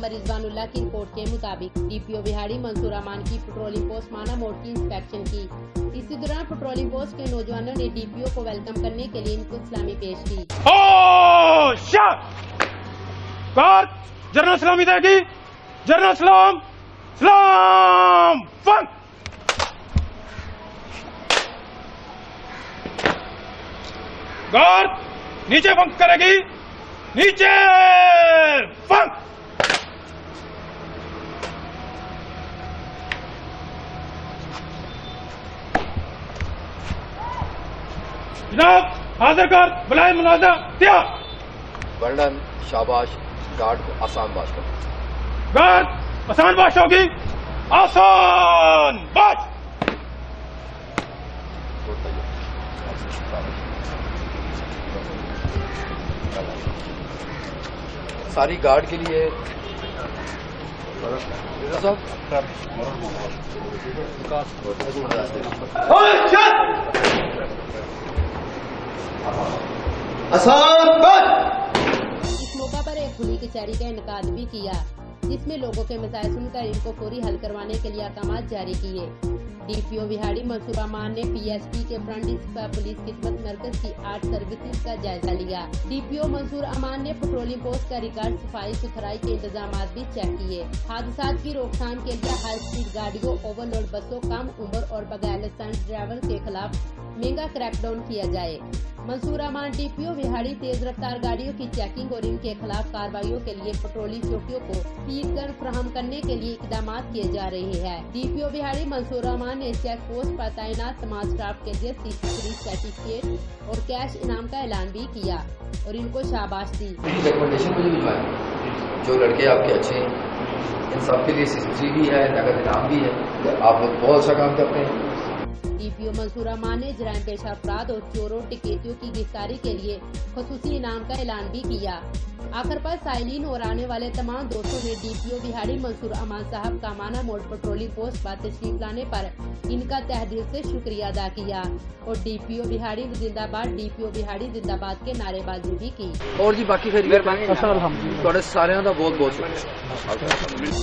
रिजवानुल्लाह की रिपोर्ट के मुताबिक डीपीओ बिहाड़ी मंसूर अमान की पेट्रोलिंग पोस्ट माना मोड़ की इंस्पेक्शन की। इसी दौरान पेट्रोलिंग पोस्ट के नौजवानों ने डीपीओ को वेलकम करने के लिए इनको सलामी पेश की। जनरल सलामी देगी, जनरल सलाम सलाम फंक। गार्ड नीचे फंक करेगी, नीचे फंक। जनाब हाजिर कर, बुलाए मुनाजा तैयार। वर्णन शाबाश, गार्ड को आसान बाश करो। गार्ड आसान बाश होगी, आसान बाश। सारी गार्ड के लिए आसान बाश। इस मौका पर एक खुली कचहरी का इनकाद भी किया, जिसमें लोगों के मसाइल सुनकर इनको फौरी हल करवाने के लिए अहकाम जारी किए। डीपीओ बिहाड़ी मंसूर अमान ने पीएसपी के फ्रंट पुलिस खिदमत मरकज की 8 सर्विसेज का जायजा लिया। डीपीओ मंसूर अमान ने पेट्रोलिंग पोस्ट का रिकॉर्ड, सफाई सुथराई के इंतजाम भी चेक किए। हादसा की रोकथाम के लिए हाई स्पीड गाड़ियों, ओवरलोड बसों, कम उम्र और बगैर लाइसेंस ड्राइवर के खिलाफ महंगा क्रैकडाउन किया जाए। मंसूर अमान डीपीओ बिहाड़ी तेज रफ्तार गाड़ियों की चेकिंग और इनके खिलाफ कार्रवाइयों के लिए पेट्रोलिंग चौकियों को स्पीड गन फराहम करने के लिए इकदाम किए जा रहे हैं। डीपीओ बिहाड़ी मंसूर अमान ने चेक पोस्ट पर तैनात तमाम स्टाफ के लिए CC3 सर्टिफिकेट और कैश इनाम का ऐलान भी किया और इनको शाबाश दी। रिकमेंडेशन मुझे भिजवाएं, जो लड़के आपके अच्छे हैं इन सब के लिए CC3 भी है, नगद इनाम भी है। आप लोग बहुत अच्छा काम करते हैं। डीपीओ मंसूर अमान ने जराइम पेशा अफराद और चोरों टिकैतियों की गिरफ्तारी के लिए खसूसी इनाम का ऐलान भी किया। आखिर पर साइलिन और आने वाले तमाम दोस्तों ने डीपीओ बिहाड़ी मंसूर अमान साहब का माना मोड़ पेट्रोलिंग पोस्ट पर तशरीफ लाने पर इनका तहे दिल से शुक्रिया अदा किया और डीपीओ बिहाड़ी जिंदाबाद, डीपीओ बिहाड़ी जिंदाबाद के नारेबाजी भी की। और जी बाकी खैर सारे का बहुत बहुत शुक्रिया।